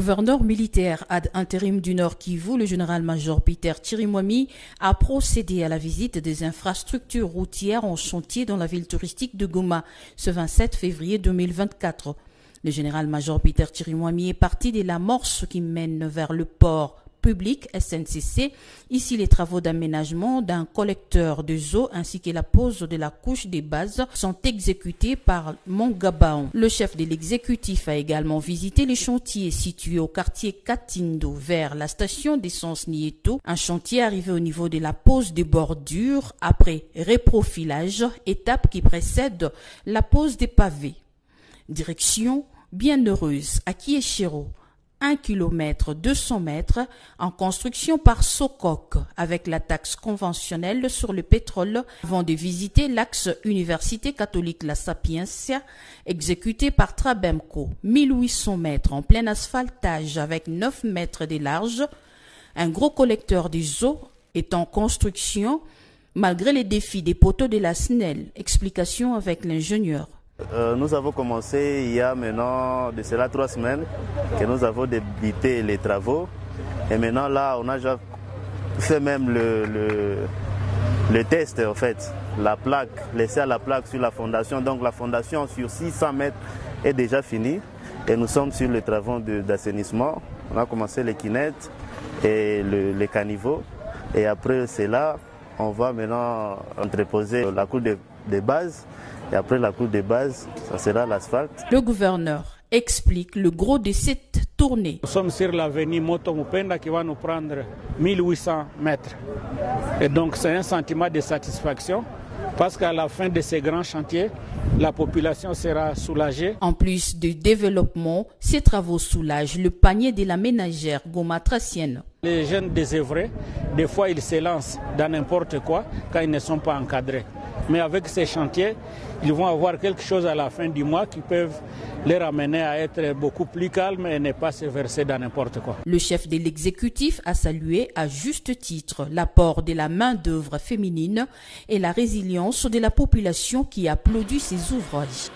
Le gouverneur militaire ad intérim du Nord Kivu, le général-major Peter Chirimwami, a procédé à la visite des infrastructures routières en chantier dans la ville touristique de Goma ce 27 février 2024. Le général-major Peter Chirimwami est parti de l'amorce qui mène vers le port public SNCC. Ici, les travaux d'aménagement d'un collecteur de eau ainsi que la pose de la couche des bases sont exécutés par Mongabaon. Le chef de l'exécutif a également visité les chantiers situés au quartier Katindo vers la station d'essence Nieto, un chantier arrivé au niveau de la pose des bordures après reprofilage, étape qui précède la pose des pavés. Direction Bienheureuse à Kieshiro. 1 km 200 mètres en construction par Sokok avec la taxe conventionnelle sur le pétrole avant de visiter l'axe Université catholique La Sapienza exécuté par Trabemco. 1800 mètres en plein asphaltage avec 9 mètres de large. Un gros collecteur des eaux est en construction malgré les défis des poteaux de la SNEL. Explication avec l'ingénieur. Nous avons commencé il y a maintenant de cela 3 semaines que nous avons débuté les travaux et maintenant là on a déjà fait même le test en fait, la plaque, laisser à la plaque sur la fondation, donc la fondation sur 600 mètres est déjà finie et nous sommes sur les travaux d'assainissement. On a commencé les kinettes et les caniveaux et après cela on va maintenant entreposer la couche des bases. Et après la couche de base, ça sera l'asphalte. Le gouverneur explique le gros de cette tournée. Nous sommes sur l'avenue Moto Mupenda qui va nous prendre 1800 mètres. Et donc c'est un sentiment de satisfaction parce qu'à la fin de ces grands chantiers, la population sera soulagée. En plus du développement, ces travaux soulagent le panier de la ménagère gomatracienne. Les jeunes désœuvrés, des fois ils se lancent dans n'importe quoi quand ils ne sont pas encadrés. Mais avec ces chantiers, ils vont avoir quelque chose à la fin du mois qui peuvent les ramener à être beaucoup plus calmes et ne pas se verser dans n'importe quoi. Le chef de l'exécutif a salué à juste titre l'apport de la main-d'œuvre féminine et la résilience de la population qui applaudit ces ouvrages.